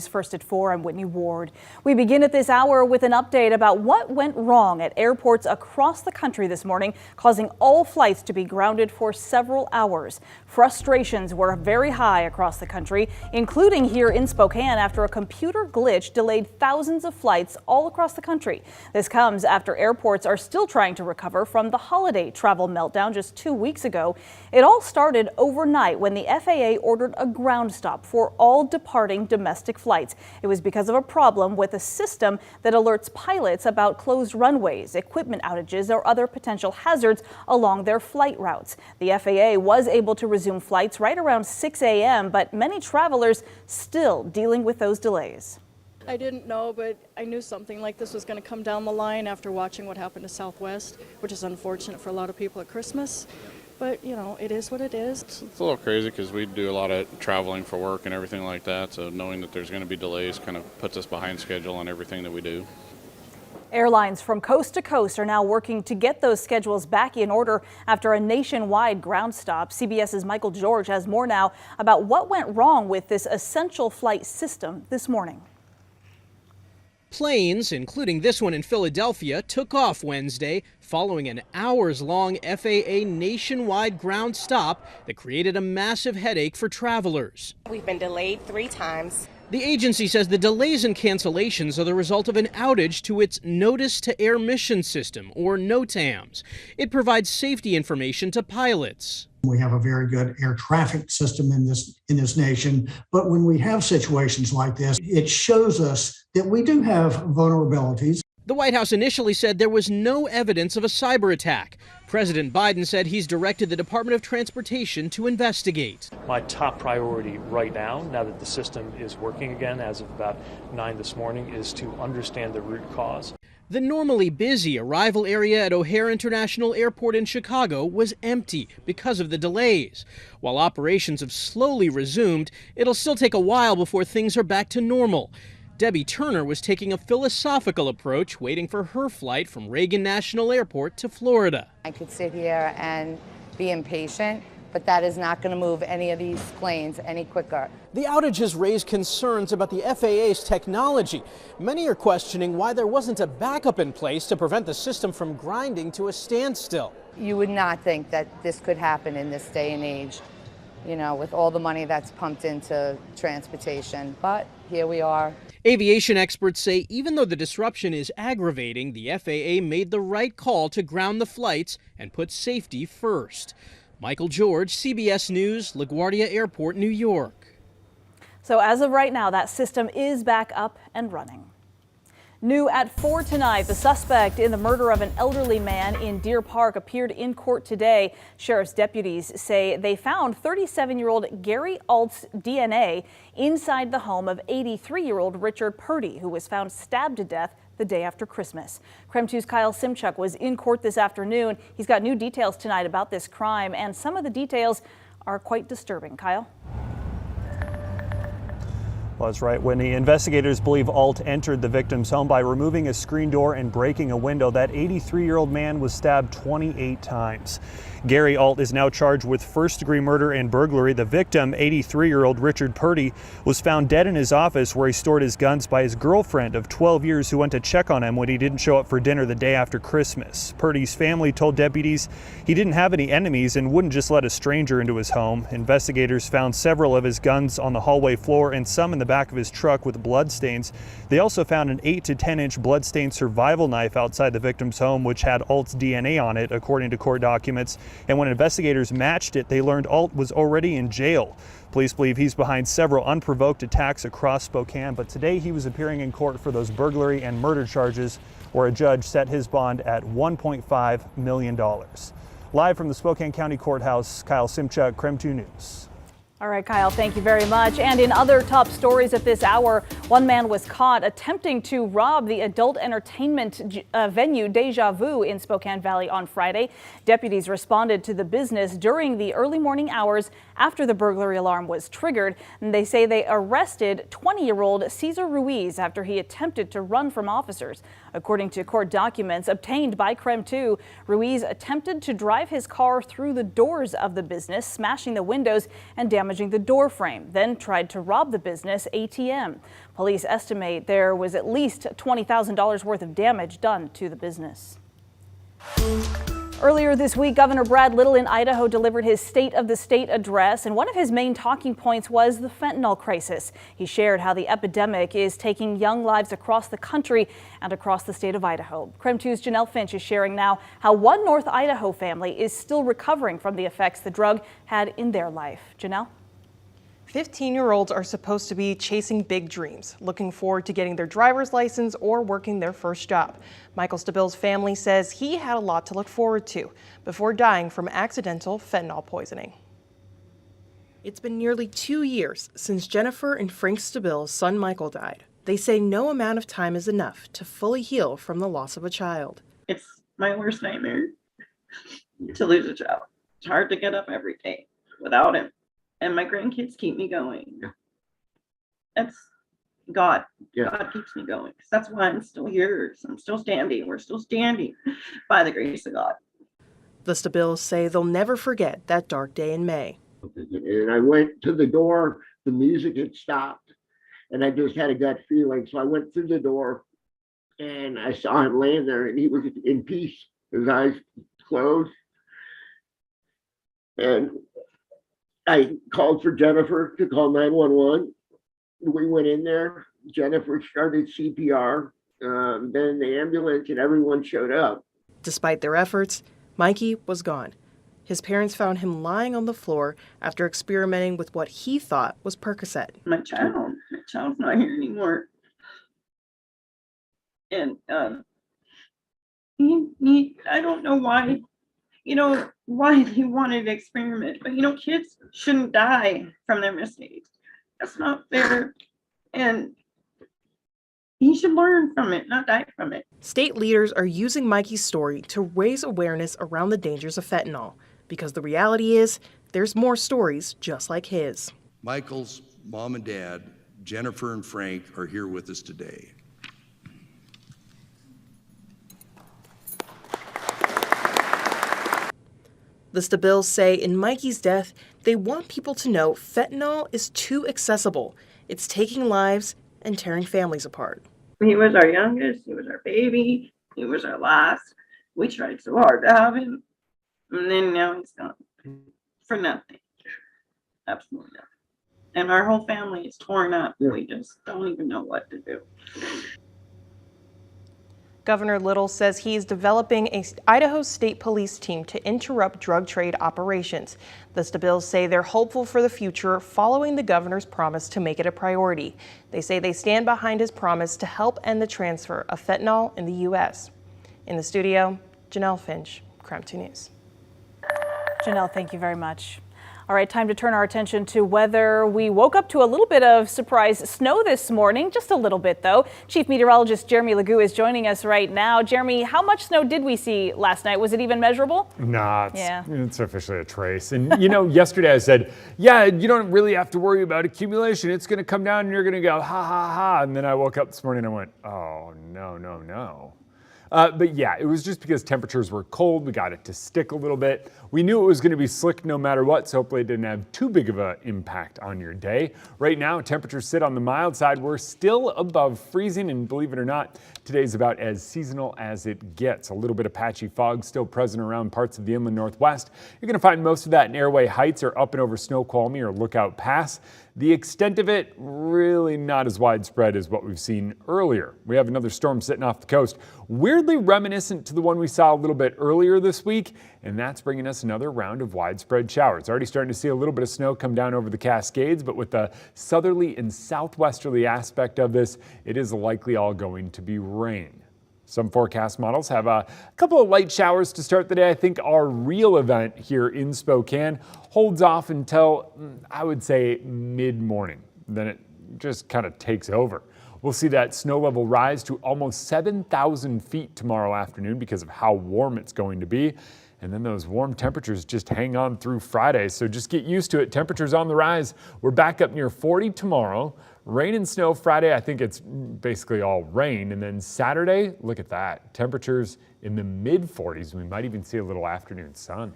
First at 4, I'm Whitney Ward. We begin at this hour with an update about what went wrong at airports across the country this morning, causing all flights to be grounded for several hours. Frustrations were very high across the country, including here in Spokane, after a computer glitch delayed thousands of flights all across the country. This comes after airports are still trying to recover from the holiday travel meltdown just 2 weeks ago. It all started overnight when the FAA ordered a ground stop for all departing domestic flights. It was because of a problem with a system that alerts pilots about closed runways, equipment outages, or other potential hazards along their flight routes. The FAA was able to resume flights right around 6 a.m., but many travelers still dealing with those delays. I didn't know, but I knew something like this was going to come down the line after watching what happened to Southwest, which is unfortunate for a lot of people at Christmas. But, you know, it is what it is. It's a little crazy because we do a lot of traveling for work and everything like that. So knowing that there's going to be delays kind of puts us behind schedule on everything that we do. Airlines from coast to coast are now working to get those schedules back in order after a nationwide ground stop. CBS's Michael George has more now about what went wrong with this essential flight system this morning. Planes, including this one in Philadelphia, took off Wednesday following an hours-long FAA nationwide ground stop that created a massive headache for travelers. We've been delayed 3 times. The agency says the delays and cancellations are the result of an outage to its Notice to Air Mission System, or NOTAMs. It provides safety information to pilots. We have a very good air traffic system in this nation, but when we have situations like this, it shows us that we do have vulnerabilities. The White House initially said there was no evidence of a cyber attack. President Biden said he's directed the Department of Transportation to investigate. My top priority right now that the system is working again as of about 9 this morning, is to understand the root cause. The normally busy arrival area at O'Hare International Airport in Chicago was empty because of the delays. While operations have slowly resumed, it'll still take a while before things are back to normal. Debbie Turner was taking a philosophical approach, waiting for her flight from Reagan National Airport to Florida. I could sit here and be impatient, but that is not going to move any of these planes any quicker. The outage has raised concerns about the FAA's technology. Many are questioning why there wasn't a backup in place to prevent the system from grinding to a standstill. You would not think that this could happen in this day and age, you know, with all the money that's pumped into transportation, but here we are. Aviation experts say even though the disruption is aggravating, the FAA made the right call to ground the flights and put safety first. Michael George, CBS News, LaGuardia Airport, New York. So as of right now, that system is back up and running. New at 4 tonight, the suspect in the murder of an elderly man in Deer Park appeared in court today. Sheriff's deputies say they found 37-year-old Gary Alt's DNA inside the home of 83-year-old Richard Purdy, who was found stabbed to death the day after Christmas. KREM 2's Kyle Simchuk was in court this afternoon. He's got new details tonight about this crime, and some of the details are quite disturbing. Kyle? Well, that's right, Whitney. Investigators believe Alt entered the victim's home by removing a screen door and breaking a window. That 83-year-old man was stabbed 28 times. Gary Alt is now charged with first-degree murder and burglary. The victim, 83-year-old Richard Purdy, was found dead in his office where he stored his guns by his girlfriend of 12 years who went to check on him when he didn't show up for dinner the day after Christmas. Purdy's family told deputies he didn't have any enemies and wouldn't just let a stranger into his home. Investigators found several of his guns on the hallway floor and some in the back of his truck with bloodstains. They also found an 8 to 10-inch bloodstained survival knife outside the victim's home, which had Alt's DNA on it, according to court documents. And when investigators matched it, they learned Alt was already in jail. Police believe he's behind several unprovoked attacks across Spokane, but today he was appearing in court for those burglary and murder charges, where a judge set his bond at $1.5 million. Live from the Spokane County Courthouse, Kyle Simchuk, KREM 2 News. All right, Kyle, thank you very much. And in other top stories at this hour, One man was caught attempting to rob the adult entertainment venue Deja Vu in Spokane Valley on Friday. Deputies responded to the business during the early morning hours after the burglary alarm was triggered. And they say they arrested 20-year-old Cesar Ruiz after he attempted to run from officers. According to court documents obtained by KREM 2, Ruiz attempted to drive his car through the doors of the business, smashing the windows and damaging the door frame, then tried to rob the business ATM. Police estimate there was at least $20,000 worth of damage done to the business. Earlier this week, Governor Brad Little in Idaho delivered his State of the State address, and one of his main talking points was the fentanyl crisis. He shared how the epidemic is taking young lives across the country and across the state of Idaho. KREM 2's Janelle Finch is sharing now how one North Idaho family is still recovering from the effects the drug had in their life. Janelle? 15-year-olds are supposed to be chasing big dreams, looking forward to getting their driver's license or working their first job. Michael Stabille's family says he had a lot to look forward to before dying from accidental fentanyl poisoning. It's been nearly 2 years since Jennifer and Frank Stabille's son Michael died. They say no amount of time is enough to fully heal from the loss of a child. It's my worst nightmare to lose a child. It's hard to get up every day without him. And my grandkids keep me going. That's God. God keeps me going. That's why I'm still here. I'm still standing. We're still standing by the grace of God. The Stabilles say they'll never forget that dark day in May. And I went to the door, the music had stopped, and I just had a gut feeling. So I went through the door and I saw him laying there, and he was in peace, his eyes closed. And I called for Jennifer to call 911. We went in there. Jennifer started CPR. Then the ambulance and everyone showed up. Despite their efforts, Mikey was gone. His parents found him lying on the floor after experimenting with what he thought was Percocet. My child's not here anymore. And I don't know why. Why they wanted to experiment, but kids shouldn't die from their mistakes. That's not fair, and he should learn from it, not die from it. State leaders are using Mikey's story to raise awareness around the dangers of fentanyl, because the reality is there's more stories just like his. Michael's mom and dad, Jennifer and Frank, are here with us today. The Stabilles say in Mikey's death, they want people to know fentanyl is too accessible. It's taking lives and tearing families apart. He was our youngest, he was our baby, he was our last. We tried so hard to have him, and then now he's gone for nothing. Absolutely nothing. And our whole family is torn up. We just don't even know what to do. Governor Little says he's developing an Idaho State Police team to interrupt drug trade operations. The Stabilles say they're hopeful for the future following the governor's promise to make it a priority. They say they stand behind his promise to help end the transfer of fentanyl in the U.S. In the studio, Janelle Finch, KREM 2 News. Janelle, thank you very much. All right, time to turn our attention to weather. We woke up to a little bit of surprise snow this morning, just a little bit though. Chief Meteorologist Jeremy Legoo is joining us right now. Jeremy, how much snow did we see last night? Was it even measurable? Nah, it's officially a trace. And yesterday I said, you don't really have to worry about accumulation. It's going to come down and you're going to go, ha, ha, ha. And then I woke up this morning and I went, oh, no. But yeah, it was just because temperatures were cold. We got it to stick a little bit. We knew it was going to be slick no matter what, so hopefully it didn't have too big of an impact on your day. Right now, temperatures sit on the mild side. We're still above freezing, and believe it or not, today's about as seasonal as it gets. A little bit of patchy fog still present around parts of the inland northwest. You're going to find most of that in Airway Heights or up and over Snoqualmie or Lookout Pass. The extent of it, really not as widespread as what we've seen earlier. We have another storm sitting off the coast, weirdly reminiscent to the one we saw a little bit earlier this week, and that's bringing us another round of widespread showers. Already starting to see a little bit of snow come down over the Cascades, but with the southerly and southwesterly aspect of this, it is likely all going to be rain. Some forecast models have a couple of light showers to start the day. I think our real event here in Spokane holds off until, I would say, mid-morning. Then it just kind of takes over. We'll see that snow level rise to almost 7,000 feet tomorrow afternoon because of how warm it's going to be. And then those warm temperatures just hang on through Friday. So just get used to it. Temperatures on the rise. We're back up near 40 tomorrow. Rain and snow Friday. I think it's basically all rain. And then Saturday, look at that. Temperatures in the mid 40s. We might even see a little afternoon sun.